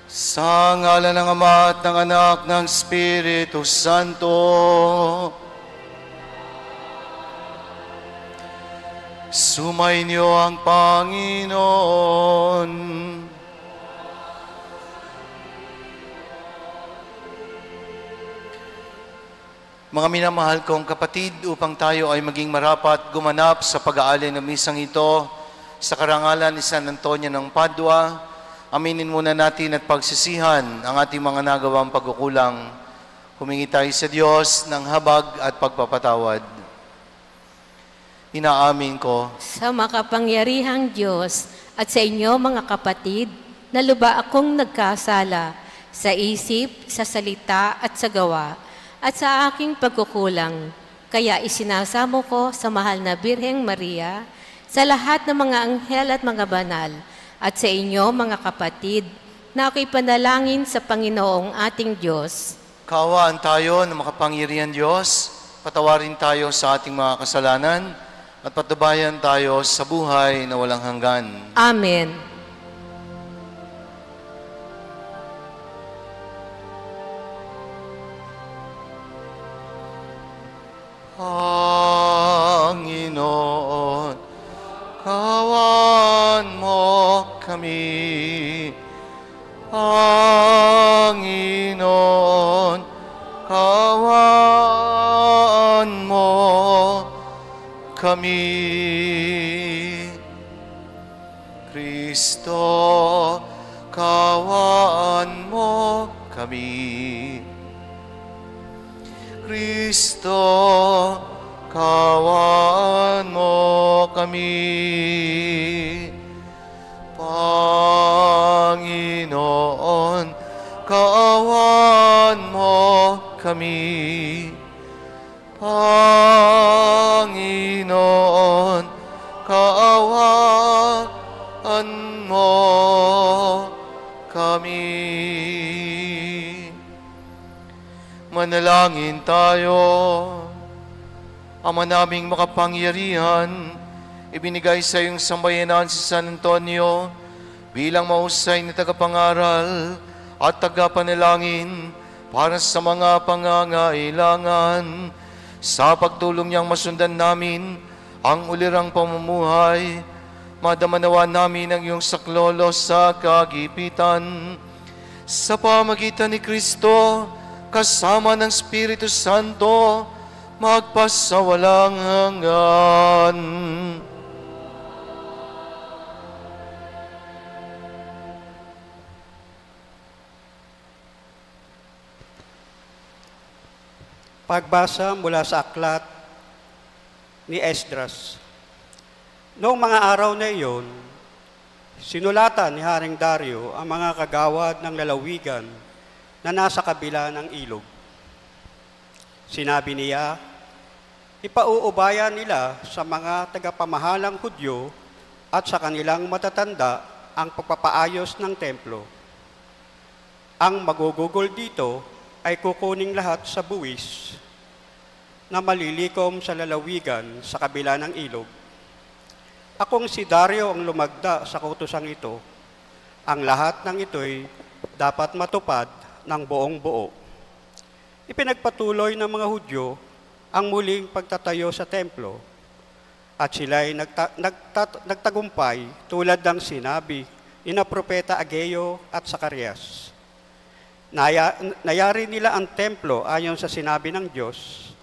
Sa ngalan ng Ama at ng Anak ng Espiritu Santo. Sumainyo ang Panginoon. Mga minamahal kong kapatid, upang tayo ay maging marapat gumanap sa pag-aalay ng misang ito, sa karangalan ni San Antonio ng Padua, aminin muna natin at pagsisihan ang ating mga nagawang pagkukulang. Humingi tayo sa Diyos ng habag at pagpapatawad. Inaamin ko sa makapangyarihang Diyos at sa inyo mga kapatid, na luba akong nagkasala sa isip, sa salita at sa gawa, at sa aking pagkukulang. Kaya isinasamo ko sa mahal na Birheng Maria, sa lahat ng mga anghel at mga banal, at sa inyo mga kapatid, na ako'y panalangin sa Panginoong ating Diyos. Kaawaan tayo ng makapangyarihan Diyos, patawarin tayo sa ating mga kasalanan, at patubayan tayo sa buhay na walang hanggan. Amen. Panginoon, kawan mo kami. Panginoon, kawan mo kami. Kristo, kawan mo kami. Kristo, kawan mo kami. Panginoon, kawan mo kami. Panginoon, kaawaan mo kami. Manalangin tayo. Ama naming makapangyarihan, ibinigay sa iyong sambayanan si San Antonio bilang mahusay na tagapangaral at tagapanalangin para sa mga pangangailangan. Sa pagtulong niyang masundan namin ang ulirang pamumuhay, madamanawa namin ang iyong saklolo sa kagipitan. Sa pamagitan ni Kristo, kasama ng Espiritu Santo, magpasawalang hanggan. Pagbasa mula sa aklat ni Esdras. Noong mga araw na iyon, sinulatan ni Haring Dario ang mga kagawad ng lalawigan na nasa kabila ng ilog. Sinabi niya, ipauubayan nila sa mga tagapamahalang Hudyo at sa kanilang matatanda ang pagpapaayos ng templo. Ang magugugol dito ay kukuning lahat sa buwis na malilikom sa lalawigan sa kabila ng ilog. Akong si Dario ang lumagda sa kautosang ito. Ang lahat ng ito'y dapat matupad ng buong buo. Ipinagpatuloy ng mga Hudyo ang muling pagtatayo sa templo at sila'y nagtagumpay tulad ng sinabi ni na Propeta Ageo at Zacarias. Nayari nila ang templo ayon sa sinabi ng Diyos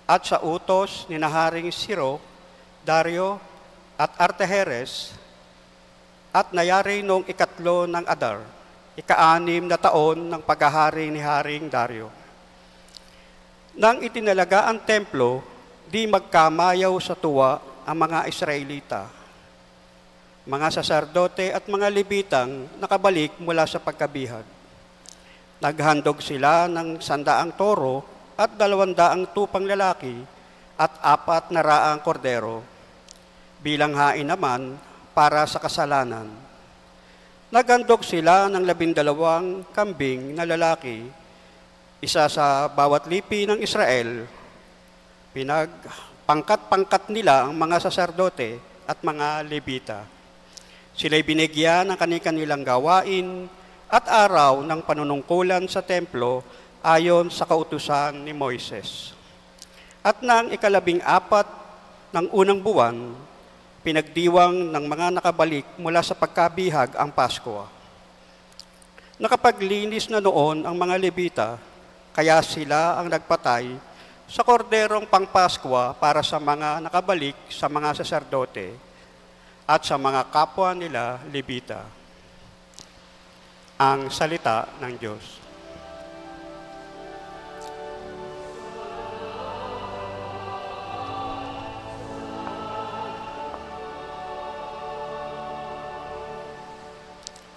at sa utos ni Haring Ciro, Dario at Artajeres, at nayari noong 3 ng Adar, 6 na taon ng paghahari ni Haring Dario. Nang itinalaga ang templo, di magkamayaw sa tuwa ang mga Israelita, mga saserdote at mga Levitang nakabalik mula sa pagkabihag. Naghandog sila ng 100 toro at 200 tupang lalaki at 400 kordero, bilang hain naman para sa kasalanan. Naghandog sila ng 12 kambing na lalaki, isa sa bawat lipi ng Israel. Pinagpangkat-pangkat nila ang mga saserdote at mga Levita. Sila'y binigyan ng kanilang gawain at araw ng panunungkulan sa templo ayon sa kautusan ni Moises. At nang 14 ng unang buwan, pinagdiwang ng mga nakabalik mula sa pagkabihag ang Pasko. Nakapaglinis na noon ang mga Levita, kaya sila ang nagpatay sa korderong pangpaskwa para sa mga nakabalik sa mga saserdote at sa mga kapwa nila Levita. Ang salita ng Diyos.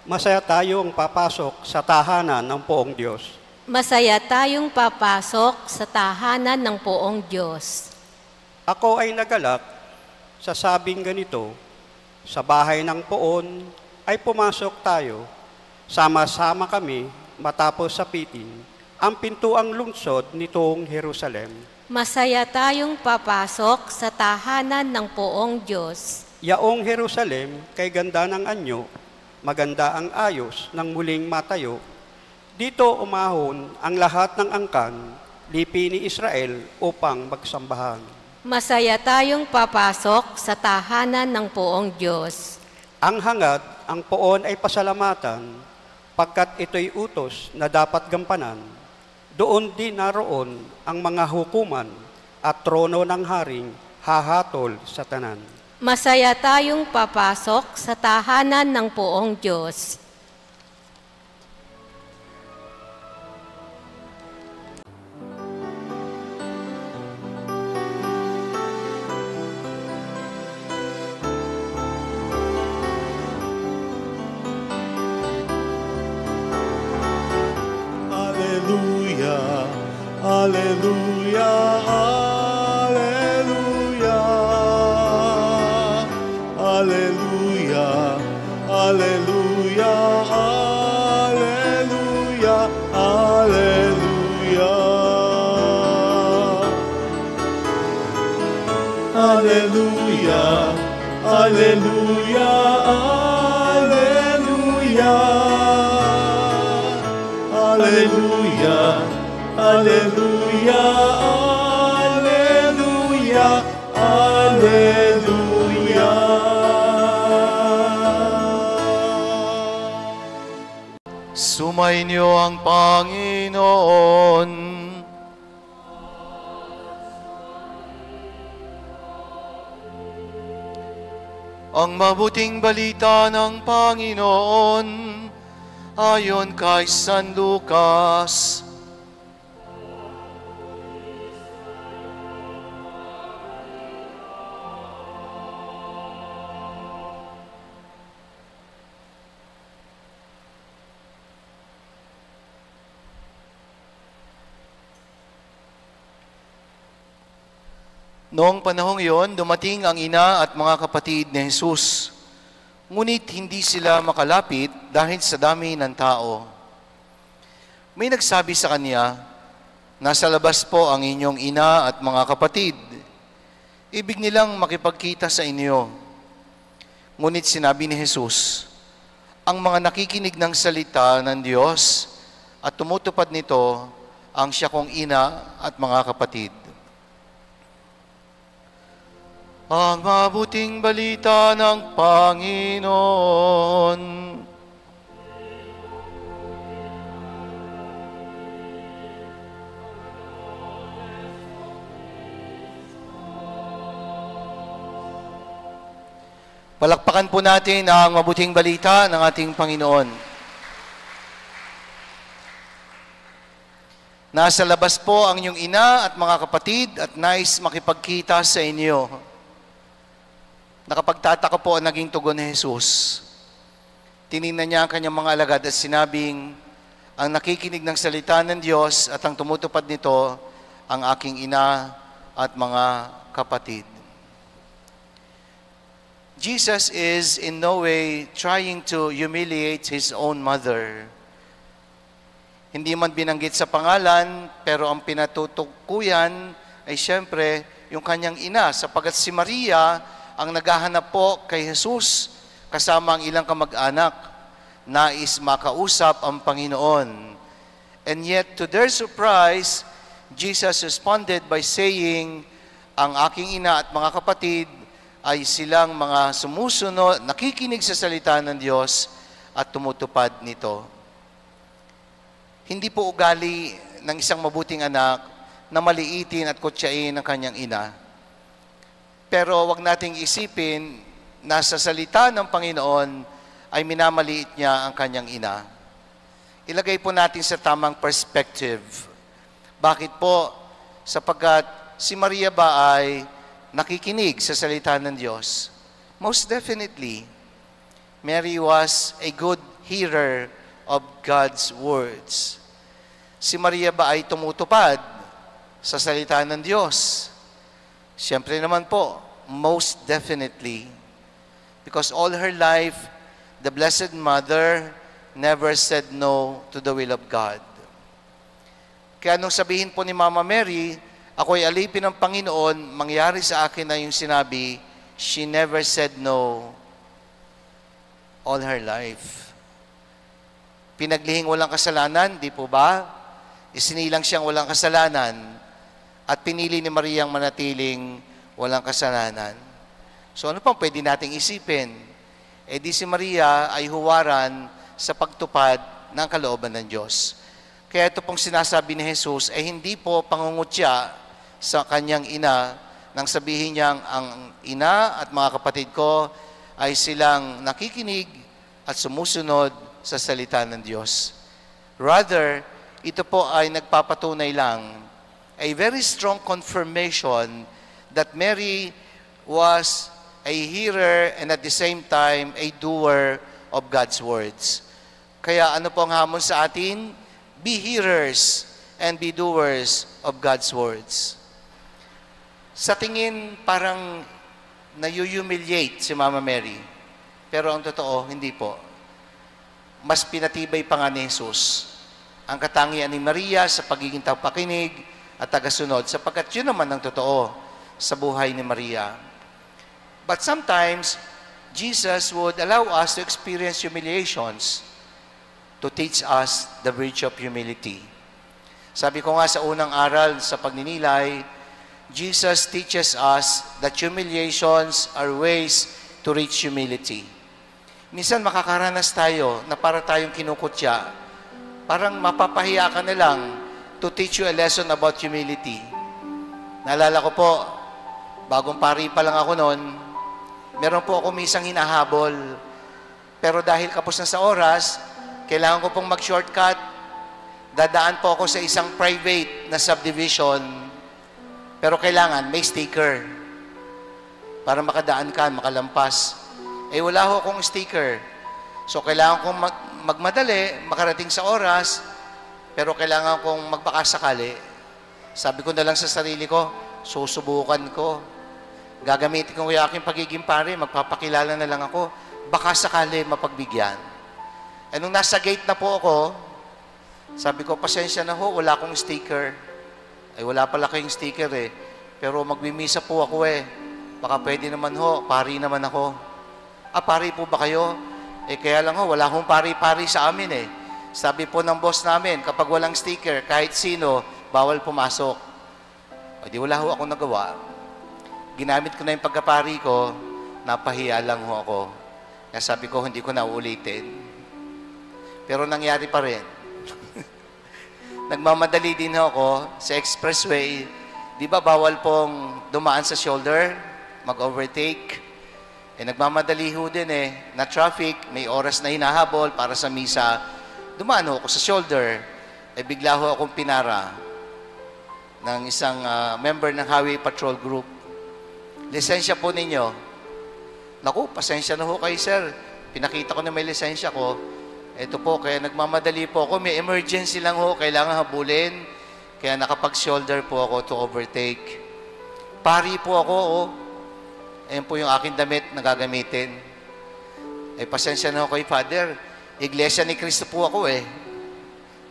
Masaya tayong papasok sa tahanan ng poong Diyos. Masaya tayong papasok sa tahanan ng poong Diyos. Ako ay nagalak sa sabing ganito, sa bahay ng poon ay pumasok tayo, sama-sama kami matapos sapitin ang pintuang lungsod nitong Jerusalem. Masaya tayong papasok sa tahanan ng poong Diyos. Yaong Jerusalem kay ganda ng anyo, maganda ang ayos ng muling matayo. Dito umahon ang lahat ng angkan, lipi ni Israel upang magsambahan. Masaya tayong papasok sa tahanan ng poong Diyos. Ang hangad, ang poon ay pasalamatan, pagkat ito'y utos na dapat gampanan. Doon din naroon ang mga hukuman at trono ng haring hahatol sa tanan. Masaya tayong papasok sa tahanan ng poong Diyos. Alleluia, alleluia, alleluia, alleluia, alleluia, alleluia, alleluia, alleluia, alleluia, alleluia, alleluia, alleluia. Sumainyo ang Panginoon. Ang mabuting balita ng Panginoon ayon kay San Lucas. Noong panahong iyon, dumating ang ina at mga kapatid ni Jesus. Ngunit hindi sila makalapit dahil sa dami ng tao. May nagsabi sa kanya, "Nasa labas po ang inyong ina at mga kapatid. Ibig nilang makipagkita sa inyo." Ngunit sinabi ni Jesus, "Ang mga nakikinig ng salita ng Diyos at tumutupad nito ang siya kong ina at mga kapatid." Ang mabuting balita ng Panginoon. Palakpakan po natin ang mabuting balita ng ating Panginoon. Nasa labas po ang inyong ina at mga kapatid at nais makipagkita sa inyo. Nakapagtataka po ang naging tugon ni Jesus. Tinignan niya ang kanyang mga alagad at sinabing, "Ang nakikinig ng salita ng Diyos at ang tumutupad nito, ang aking ina at mga kapatid." Jesus is in no way trying to humiliate His own mother. Hindi man binanggit sa pangalan, pero ang pinatutukuyan ay siyempre yung kanyang ina, sapagkat si Maria ang naghahanap po kay Jesus kasama ang ilang kamag-anak. nais makausap ang Panginoon. And yet, to their surprise, Jesus responded by saying, ang aking ina at mga kapatid ay silang mga sumusunod, nakikinig sa salita ng Diyos at tumutupad nito. Hindi po ugali ng isang mabuting anak na maliitin at kutsain ang kanyang ina. Pero wag nating isipin na sa salita ng Panginoon ay minamaliit niya ang kanyang ina. Ilagay po natin sa tamang perspective. Bakit po? Sapagkat si Maria ba ay nakikinig sa salita ng Diyos? Most definitely. Mary was a good hearer of God's words. Si Maria ba ay tumutupad sa salita ng Diyos? Siyempre naman po, most definitely. Because all her life, the Blessed Mother never said no to the will of God. Kaya nung sabihin po ni Mama Mary, ako'y alipin ng Panginoon, mangyari sa akin na yung sinabi, she never said no all her life. Pinaglihing walang kasalanan, di po ba? Isinilang siyang walang kasalanan at pinili ni Maria ang manatiling walang kasalanan. So ano pang pwede nating isipin? Eh di si Maria ay huwaran sa pagtupad ng kalooban ng Diyos. Kaya ito pong sinasabi ni Jesus ay hindi po pangungutya sa kanyang ina nang sabihin niyang ang ina at mga kapatid ko ay silang nakikinig at sumusunod sa salita ng Diyos. Rather, ito po ay nagpapatunay lang a very strong confirmation that Mary was a hearer and at the same time a doer of God's words. Kaya ano po ang hamon sa atin? Be hearers and be doers of God's words. Sa tingin, parang na-humiliate si Mama Mary. Pero ang totoo, hindi po. Mas pinatibay pa nga ni Jesus ang katangian ni Maria sa pagiging tagapakinig at tagasunod, sapagkat yun naman ang totoo sa buhay ni Maria. But sometimes, Jesus would allow us to experience humiliations to teach us the virtue of humility. Sabi ko nga sa unang aral sa pagninilay, Jesus teaches us that humiliations are ways to reach humility. Minsan makakaranas tayo na para tayong kinukutya, parang mapapahiya ka na lang to teach you a lesson about humility. Naalala ko po, bagong pari pa lang ako noon, meron po ako minsan hinahabol, pero dahil kapos na sa oras, kailangan ko pong mag-shortcut. Dadaan po ako sa isang private na subdivision. Pero kailangan may sticker. Para makadaan ka, makalampas. Eh wala ho akong sticker. So kailangan kong magmadali, makarating sa oras. Pero kailangan kong magbakasakali. Sabi ko na lang sa sarili ko, susubukan ko. Gagamitin ko yung aking pagiging pare, magpapakilala na lang ako. Baka sakali mapagbigyan. Eh, nung nasa gate na po ako, sabi ko, pasensya na ho, wala akong sticker. Ay, wala pala kayong sticker eh. Pero magbimisa po ako eh. Baka pwede naman ho, pari naman ako. Ah, pari po ba kayo? Eh, kaya lang ho, wala akong pari-pari sa amin eh. Sabi po ng boss namin, kapag walang sticker, kahit sino, bawal pumasok. O, di wala ho akong nagawa. Ginamit ko na yung pagkapari ko, napahiya lang ho ako. Kaya sabi ko, hindi ko na uulitin. Pero nangyari pa rin. Nagmamadali din ako sa expressway. Di ba bawal pong dumaan sa shoulder, mag-overtake? Eh nagmamadali ho din eh. Na traffic, may oras na hinahabol para sa misa. Dumaan ho ako sa shoulder. Eh bigla ho akong pinara ng isang member ng Highway Patrol Group. Lisensya po ninyo. Naku, pasensya na ho kayo, sir. Pinakita ko na may lisensya ko. Ito po, kaya nagmamadali po ako. May emergency lang ho, kailangan habulin. Kaya nakapag-shoulder po ako to overtake. Pari po ako, oh. Ayan po yung aking damit na gagamitin. Eh, pasensya na ho kay Father. Iglesia ni Cristo po ako eh.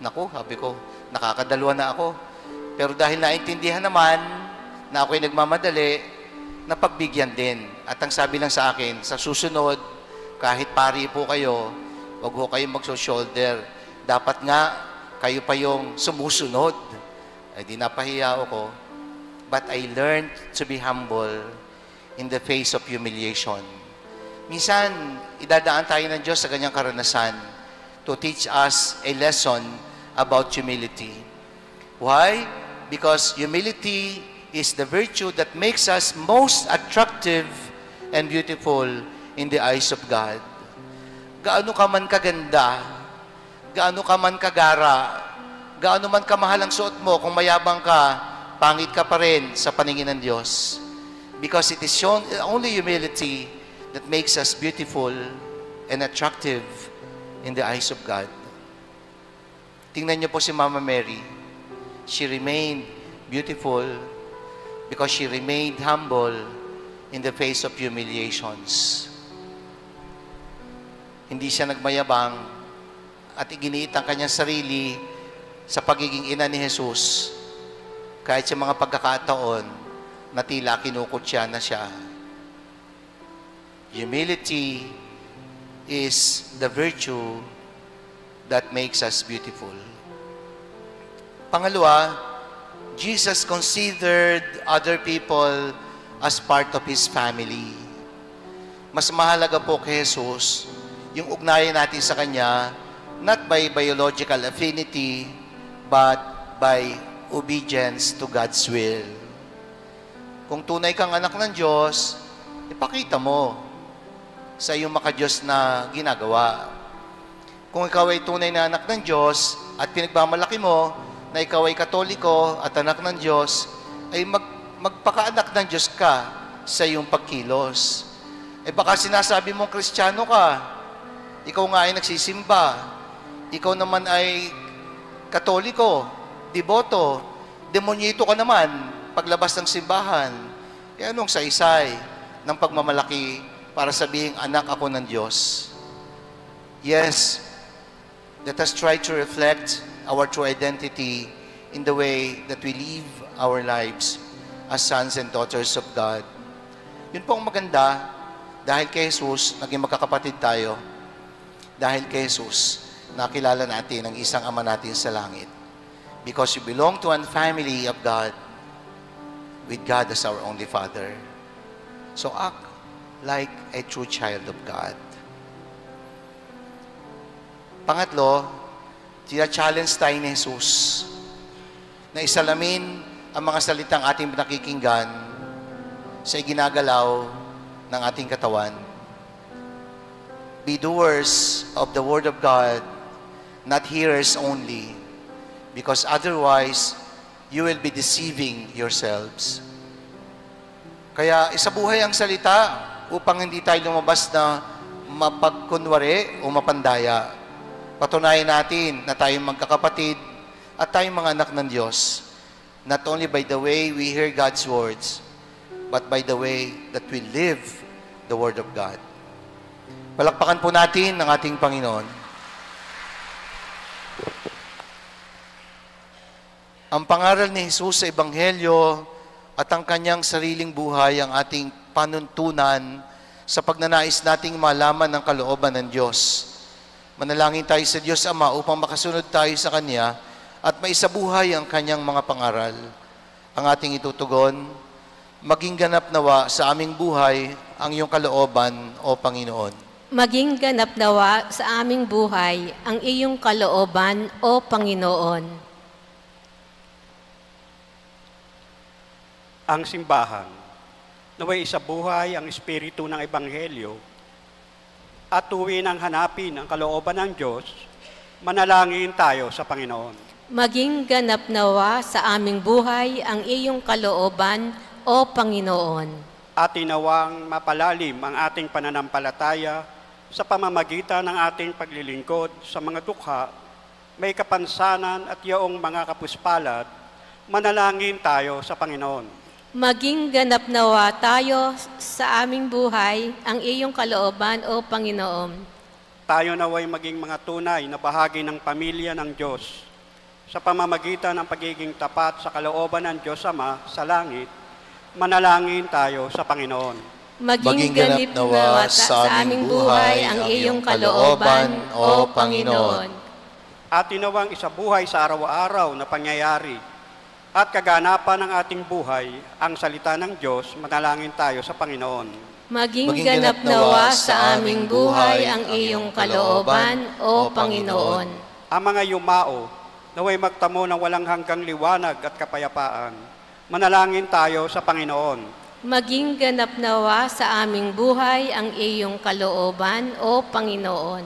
Naku, sabi ko, nakakadalwa na ako. Pero dahil naintindihan naman na ako'y nagmamadali, napagbigyan din. At ang sabi lang sa akin, sa susunod, kahit pari po kayo, Huwag ho kayong magso-shoulder. Dapat nga, kayo pa yung sumusunod. Ay di napahiya ako. But I learned to be humble in the face of humiliation. Minsan, idadaan tayo ng Diyos sa ganyang karanasan to teach us a lesson about humility. Why? Because humility is the virtue that makes us most attractive and beautiful in the eyes of God. Gaano ka man kaganda, gaano ka man kagara, gaano man kamahal ang suot mo, kung mayabang ka, pangit ka pa rin sa paningin ng Diyos. Because it is only humility that makes us beautiful and attractive in the eyes of God. Tingnan niyo po si Mama Mary. She remained beautiful because she remained humble in the face of humiliations. Hindi siya nagmayabang at iginiit ang kanyang sarili sa pagiging ina ni Jesus kahit sa mga pagkakataon na tila kinukutya na siya. Humility is the virtue that makes us beautiful. Pangalawa, Jesus considered other people as part of His family. Mas mahalaga po kay Jesus yung ugnayan natin sa Kanya, not by biological affinity, but by obedience to God's will. Kung tunay kang anak ng Diyos, ipakita mo sa iyong makadiyos na ginagawa. Kung ikaw ay tunay na anak ng Diyos at pinagmamalaki mo na ikaw ay Katoliko at anak ng Diyos, ay magpakaanak ng Diyos ka sa iyong pagkilos. Eh baka sinasabi mong Kristiyano ka, ikaw nga ay nagsisimba, ikaw naman ay Katoliko, deboto, demonyito ka naman paglabas ng simbahan. Eh anong saysay ng pagmamalaki para sabihing anak ako ng Diyos? Yes, let us try to reflect our true identity in the way that we live our lives as sons and daughters of God. Yun po ang maganda, dahil kay Jesus, naging magkakapatid tayo. Dahil kay Jesus, nakilala natin ang isang Ama natin sa langit. Because we belong to one family of God, with God as our only Father. So act like a true child of God. Pangatlo, tina-challenge tayo ni Jesus na isalamin ang mga salitang ating nakikinggan sa iginagalaw ng ating katawan. Be doers of the Word of God, not hearers only, because otherwise, you will be deceiving yourselves. Kaya isabuhay ang salita upang hindi tayo lumabas na mapagkunwari o mapandaya. Patunayan natin na tayong magkakapatid at tayong mga anak ng Diyos, not only by the way we hear God's words, but by the way that we live the Word of God. Palakpakan po natin ang ating Panginoon. Ang pangaral ni Jesus sa Ebanghelyo at ang kanyang sariling buhay ang ating panuntunan sa pagnanais nating malaman ang kalooban ng Diyos. Manalangin tayo sa Diyos Ama upang makasunod tayo sa Kanya at maisabuhay ang kanyang mga pangaral. Ang ating itutugon, maging ganap nawa sa aming buhay ang iyong kalooban, O Panginoon. Maging ganap nawa sa aming buhay ang iyong kalooban, O Panginoon. Ang simbahan, naway isabuhay ang espiritu ng Ebanghelyo at tuwin ang hanapin ang kalooban ng Diyos, manalangin tayo sa Panginoon. Maging ganap nawa sa aming buhay ang iyong kalooban, O Panginoon. At inawang mapalalim ang ating pananampalataya sa pamamagitan ng ating paglilingkod sa mga dukha, may kapansanan at yaong mga kapuspalad, manalangin tayo sa Panginoon. Maging ganap nawa tayo sa aming buhay ang iyong kalooban, O Panginoon. Tayo naway maging mga tunay na bahagi ng pamilya ng Diyos sa pamamagitan ng pagiging tapat sa kalooban ng Diyos Ama sa langit, manalangin tayo sa Panginoon. Maging ganap nawa sa aming buhay ang iyong kalooban, O Panginoon. At tinawang isabuhay sa araw-araw na pangyayari at kaganapan ng ating buhay ang salita ng Diyos, manalangin tayo sa Panginoon. Maging ganap nawa sa aming buhay ang iyong kalooban, O Panginoon. Ang mga yumao, naway magtamo ng walang hanggang liwanag at kapayapaan, manalangin tayo sa Panginoon. Maging ganap nawa sa aming buhay ang iyong kalooban, O Panginoon.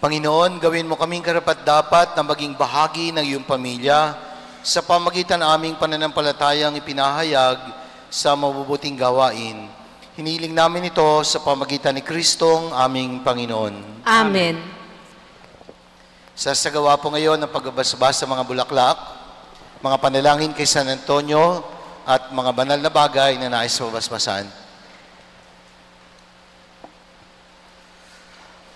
Panginoon, gawin mo kaming karapat-dapat na maging bahagi ng iyong pamilya sa pamagitan ng aming pananampalatayang ipinahayag sa mabubuting gawain. Hiniling namin ito sa pamagitan ni Kristong aming Panginoon. Amen. Sasagawa po ngayon ng pagbabasa sa mga bulaklak, mga panalangin kay San Antonio at mga banal na bagay na nais mabasbasan.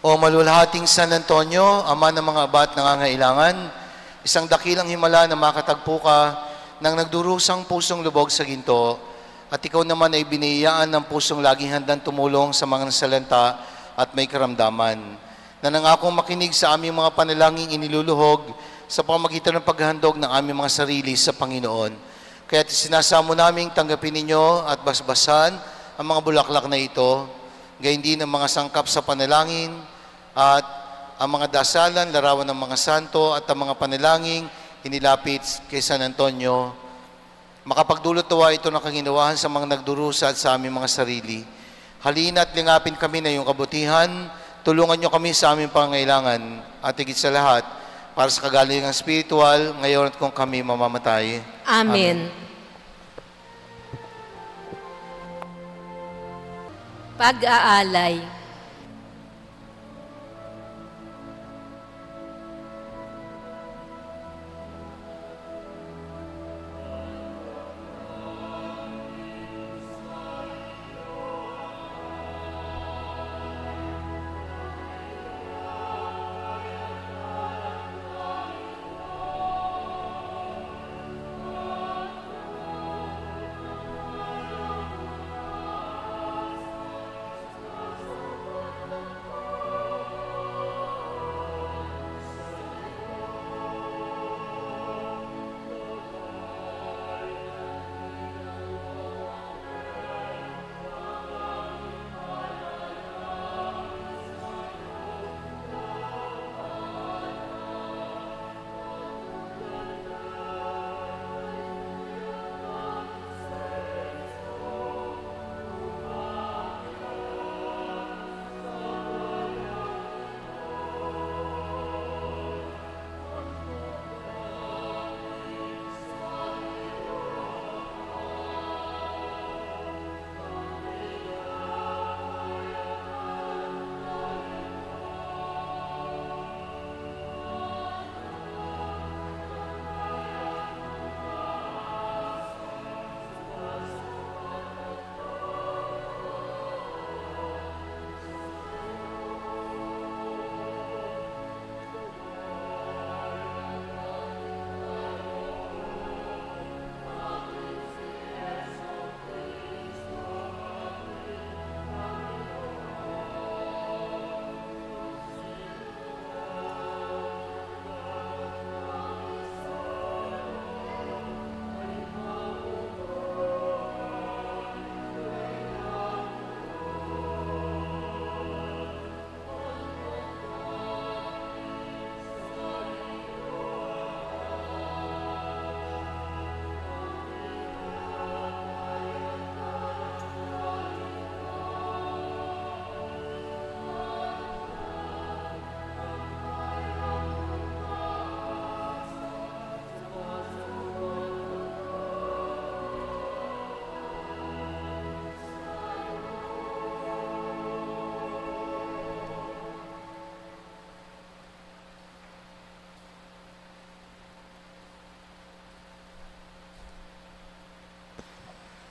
O malulhating San Antonio, ama ng mga abat nangangailangan, isang dakilang himala na makatagpo ka ng nagdurusang pusong lubog sa ginto, at ikaw naman ay biniyayaan ng pusong laging handang tumulong sa mga nasalanta at may karamdaman, na nangakong makinig sa aming mga panalangin iniluluhog sa pamagitan ng paghahandog ng aming mga sarili sa Panginoon. Kaya sinasamo naming tanggapin ninyo at basbasan ang mga bulaklak na ito, gayon din ang mga sangkap sa panalangin at ang mga dasalan, larawan ng mga santo at ang mga panalangin inilapit kay San Antonio. Makapagdulot nawa ito ng kaginawahan sa mga nagdurusa at sa aming mga sarili. Halina at lingapin kami na iyong kabutihan. Tulungan niyo kami sa aming pangangailangan at higit sa lahat para sa kagalingang spiritual ngayon at kung kami mamamatay. Amen. Pag-aalay.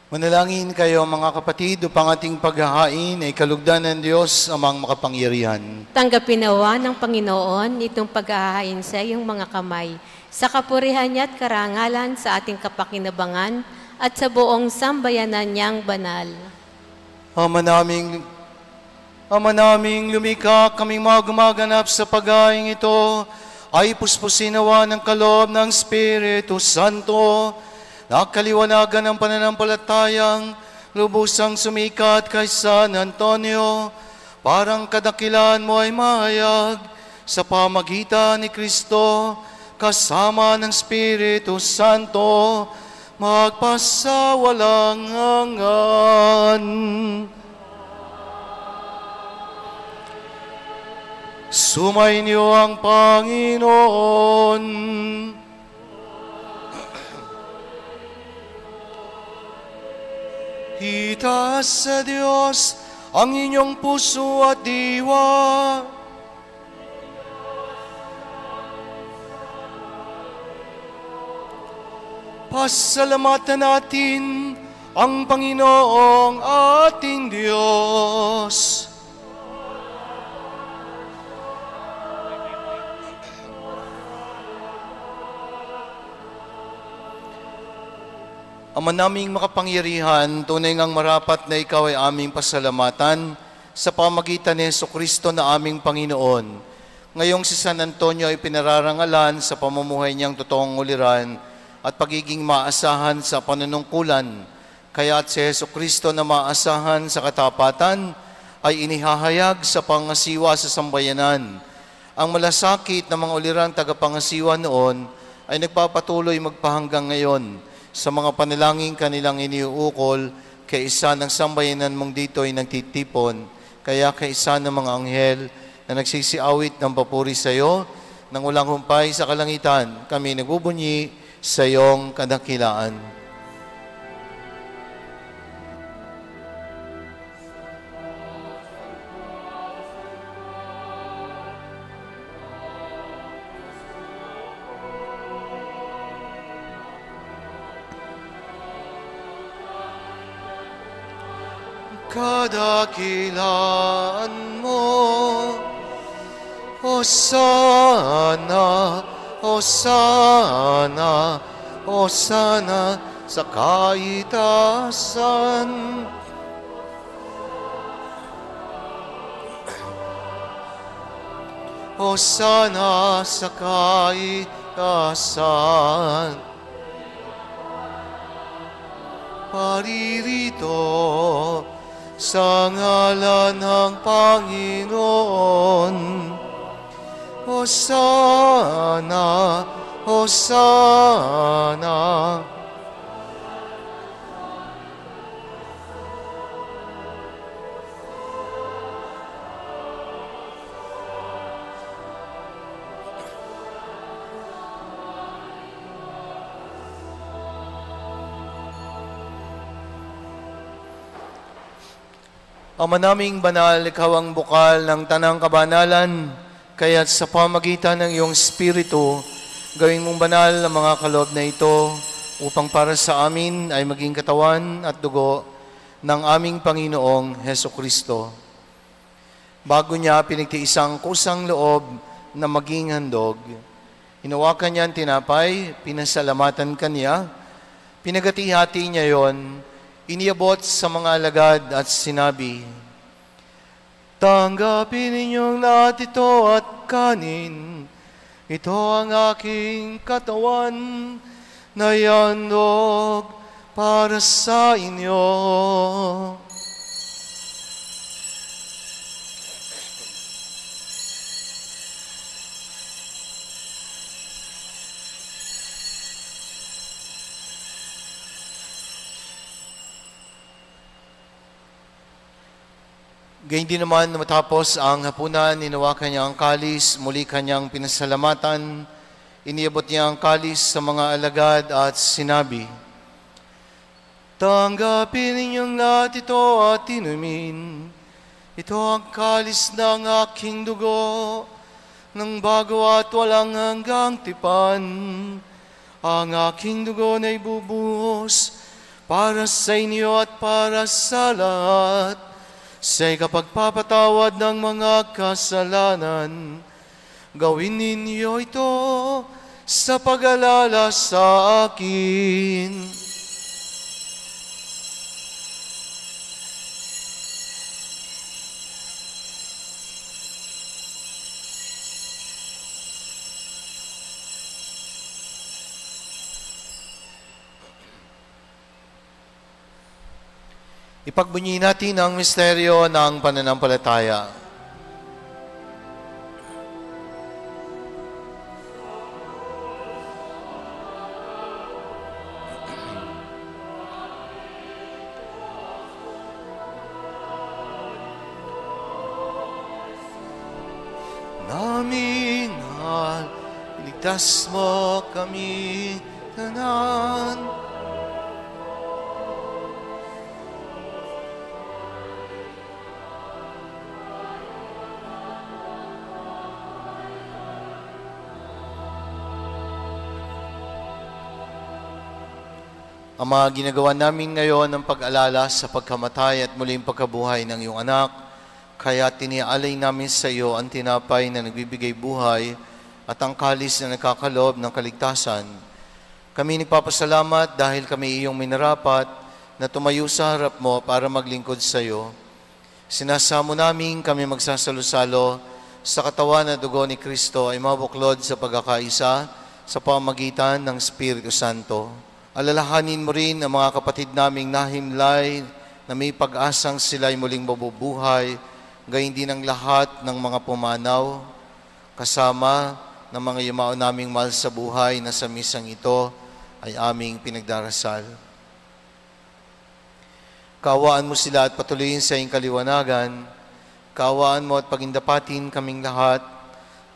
Manalangin kayo mga kapatid upang ating paghahain ay kalugdan ng Diyos amang makapangyarihan. Tanggapin nawa ng Panginoon itong paghahain sa iyong mga kamay, sa kapurihan niya at karangalan sa ating kapakinabangan at sa buong sambayanan niyang banal. Ama naming lumikha, kaming mga gumaganap sa paghaing ito, ay puspusin nawa ng kaloob ng Espiritu Santo, na kaliwanagan ng pananampalatayang lubusang sumikat kay San Antonio, parang kadakilan mo ay mahayag sa pamagitan ni Kristo, kasama ng Espiritu Santo, magpasawalang hanggan. Sumainyo ang Panginoon. Itaas sa Diyos ang inyong puso at diwa. Pasalamatan natin ang Panginoong ating Diyos. Ama naming makapangyarihan, tunay ngang marapat na ikaw ay aming pasalamatan sa pamagitan ni Jesucristo na aming Panginoon. Ngayong si San Antonio ay pinararangalan sa pamumuhay niyang totoong uliran at pagiging maasahan sa panunungkulan. Kaya at si Jesucristo na maasahan sa katapatan ay inihahayag sa pangasiwa sa sambayanan. Ang malasakit ng mga ulirang tagapangasiwa noon ay nagpapatuloy magpahanggang ngayon sa mga panalangin kanilang iniuukol, kaisa ng sambayanan mong dito ay nagtitipon, kaya kaisa ng mga anghel na nagsisiawit ng papuri sa iyo, nang walang humpay sa kalangitan, kami nagbubunyi sa iyong kadakilaan. Kadakilaan mo, Hosana, Hosana, Hosana sa kaitasan. Hosana sa kaitasan. Paririto sa ngalan ng Panginoon. Hosana, Hosana. Ama naming banal, ikaw ang bukal ng tanang kabanalan, kaya't sa pamagitan ng iyong Espiritu, gawin mong banal ang mga kaloob na ito, upang para sa amin ay maging katawan at dugo ng aming Panginoong Hesukristo. Bago niya pinagtiisang kusang loob na maging handog, hinawakan niya ang tinapay, pinasalamatan kaniya, pinagati-hati niya yon, iniabot sa mga alagad at sinabi, "Tanggapin ninyong lahat ito at kanin. Ito ang aking katawan na ihandog para sa inyo." Gayun din naman, matapos ang hapunan, hinawakan niya ang kalis, muli kanyang pinasalamatan, iniabot niya ang kalis sa mga alagad at sinabi, "Tanggapin ninyong lahat ito at inumin. Ito ang kalis ng aking dugo, ng bago at walang hanggang tipan. Ang aking dugo na ibubuhos para sa inyo at para sa lahat, sa ikapagpapatawad ng mga kasalanan. Gawin ninyo ito sa pag-alala sa akin." Ipagbunyi natin ang misteryo ng pananampalataya. Naming mahal, iligtas mo kami tanan. Ama, ginagawa namin ngayon ang pag-alala sa pagkamatay at muling pagkabuhay ng iyong anak, kaya tinialay namin sa iyo ang tinapay na nagbibigay buhay at ang kalis na nakakalob ng kaligtasan. Kami nagpapasalamat dahil kami iyong minarapat na tumayo sa harap mo para maglingkod sa iyo. Sinasamo namin kami magsasalo-salo sa katawan at dugo ni Kristo ay mabuklod sa pagkakaisa sa pamagitan ng Espiritu Santo. Alalahanin mo rin ang mga kapatid naming nahimlay na may pag-asang sila'y muling mabubuhay, gayon din ang lahat ng mga pumanaw, kasama ng mga yumao naming mahal sa buhay na sa misang ito ay aming pinagdarasal. Kaawaan mo sila at patuloyin sa iyong kaliwanagan. Kaawaan mo at pagindapatin kaming lahat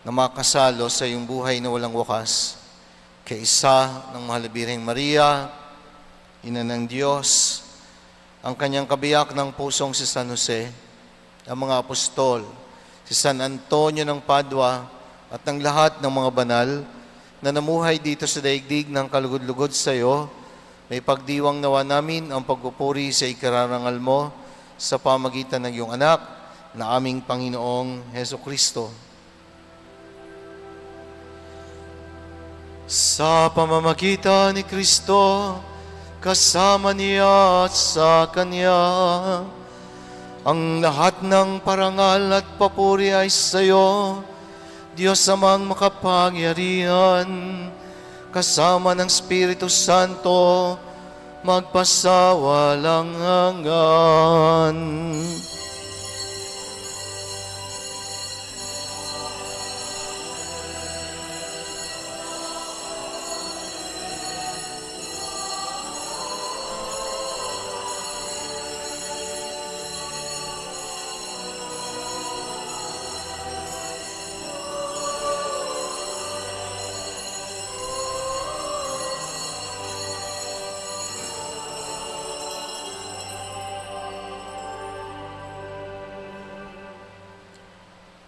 na makasalo sa iyong buhay na walang wakas. Kaisa ng Mahal na Birheng Maria, Ina ng Diyos, ang kanyang kabiyak ng pusong si San Jose, ang mga apostol, si San Antonio ng Padua, at ng lahat ng mga banal na namuhay dito sa daigdig ng kalugod-lugod sa iyo, may pagdiwang nawa namin ang pagpupuri sa ikararangal mo sa pamagitan ng iyong anak na aming Panginoong Hesukristo. Sa pamamagitan ni Kristo, kasama niya at sa Kanya, ang lahat ng parangal at papuri ay sa iyo, Diyos amang makapangyarihan, kasama ng Espiritu Santo, magpasawalang hanggan.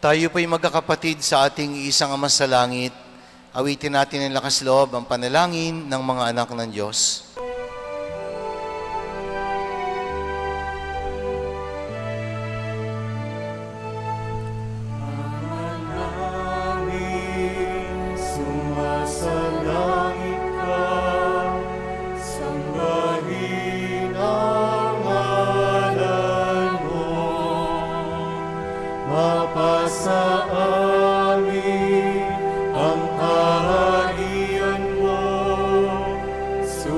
Tayo po'y magkakapatid sa ating isang Ama sa langit. Awitin natin ng lakas loob ang panalangin ng mga anak ng Diyos. Sa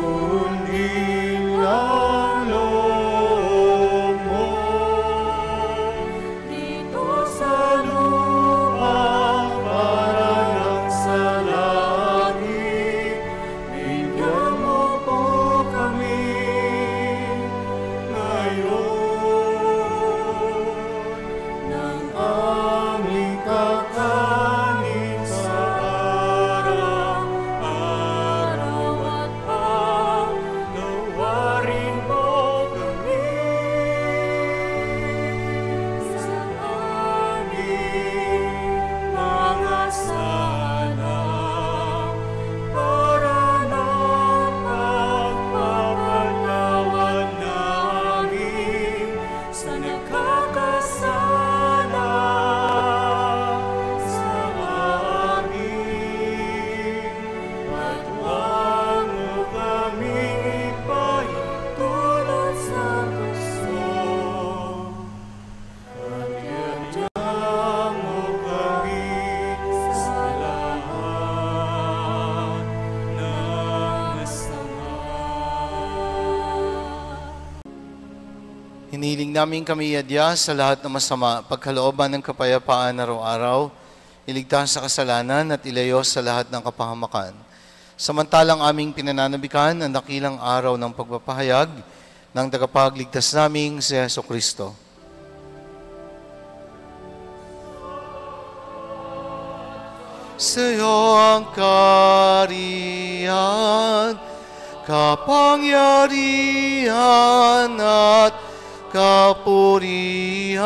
Hiniling namin kami iadya sa lahat ng masama, pagkalooban ng kapayapaan araw-araw, iligtas sa kasalanan at ilayo sa lahat ng kapahamakan. Samantalang aming pinananabikan ang dakilang araw ng pagpapahayag ng tagapagligtas naming si Jesucristo. Sa'yo ang kaharian, kapangyarihan at kapurihan,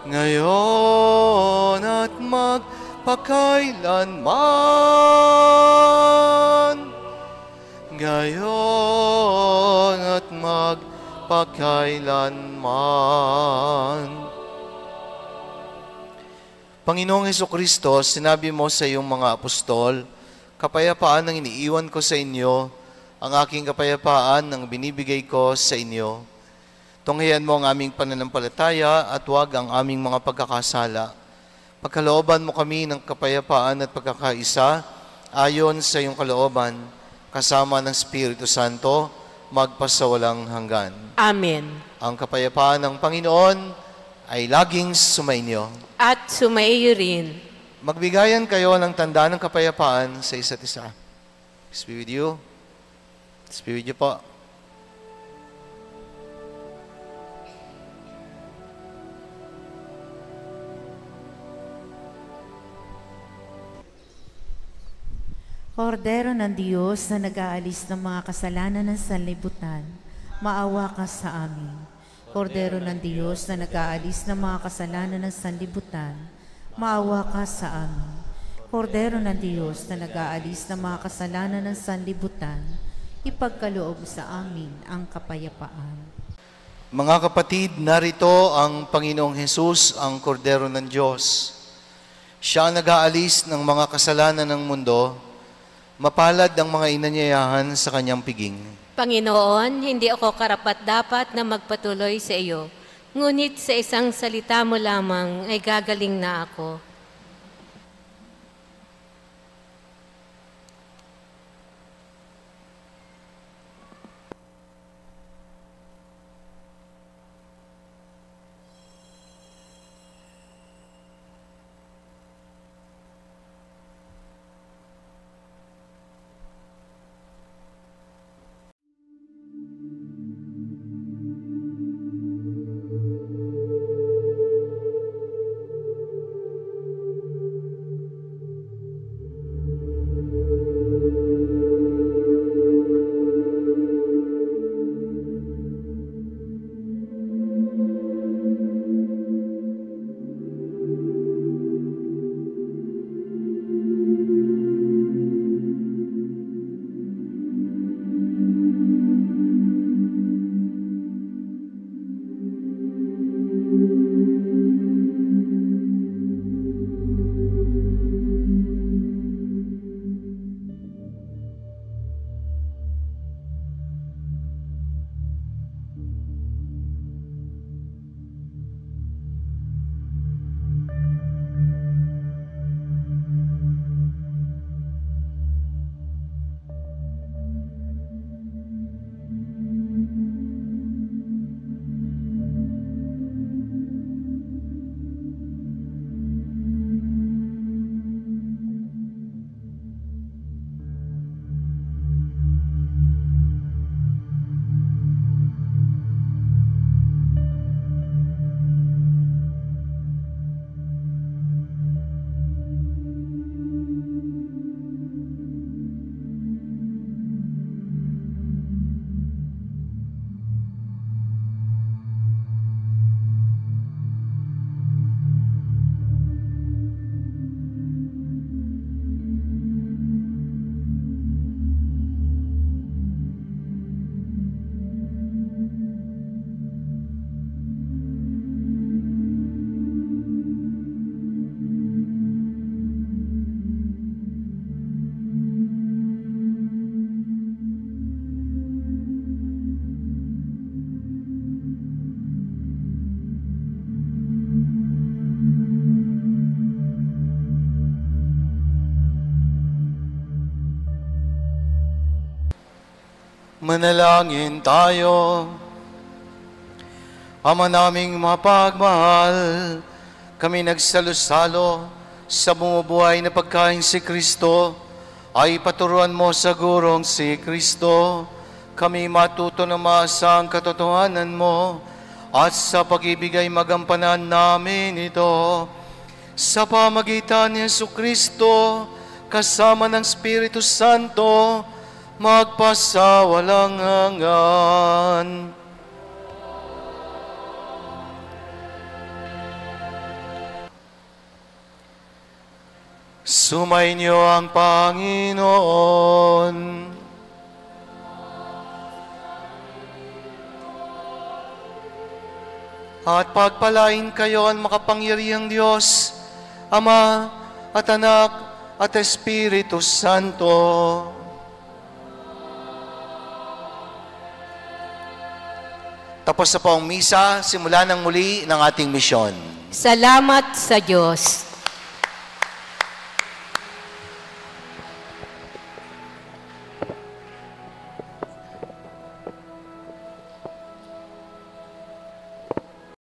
ngayon at magpakailanman. Ngayon at magpakailanman. Panginoong Hesukristo, sinabi mo sa iyong mga apostol, kapayapaan ang iniiwan ko sa inyo, ang aking kapayapaan ang binibigay ko sa inyo. Tunghayan mo ang aming pananampalataya at huwag ang aming mga pagkakasala. Pagkalooban mo kami ng kapayapaan at pagkakaisa ayon sa iyong kalooban, kasama ng Espiritu Santo, magpasawalang hanggan. Amen. Ang kapayapaan ng Panginoon ay laging sumainyo. At sumaiyo rin. Magbigayan kayo ng tanda ng kapayapaan sa isa't isa. Peace be with you. Peace be with you po. Kordero ng Diyos na nag-aalis ng mga kasalanan ng sanlibutan, maawa ka sa amin. Kordero ng Diyos na nag-aalis ng mga kasalanan ng sanlibutan, maawa ka sa amin. Kordero ng Diyos na nag-aalis ng mga kasalanan ng sanlibutan, ipagkaloob sa amin ang kapayapaan. Mga kapatid, narito ang Panginoong Hesus, ang Kordero ng Diyos. Siya ang nag-aalis ng mga kasalanan ng mundo. Mapalad ang mga inanyayahan sa kanyang piging. Panginoon, hindi ako karapat-dapat na magpatuloy sa iyo, ngunit sa isang salita mo lamang ay gagaling na ako. Manalangin tayo. Ama naming mapagmahal, kami nagsalo-salo sa bumubuhay na pagkain si Kristo, ay paturuan mo sa gurong si Kristo. Kami matuto na maasa ang katotohanan mo at sa pag-ibig ay magampanan namin ito. Sa pamagitan ni Jesucristo, kasama ng Espiritu Santo, magpasawalang hanggan. Sumainyo ang Panginoon. At pagpalain kayo ang makapangyarihang Diyos, Ama at Anak at Espiritu Santo. Tapos na po ang misa, simulan ng muli ng ating misyon. Salamat sa Diyos.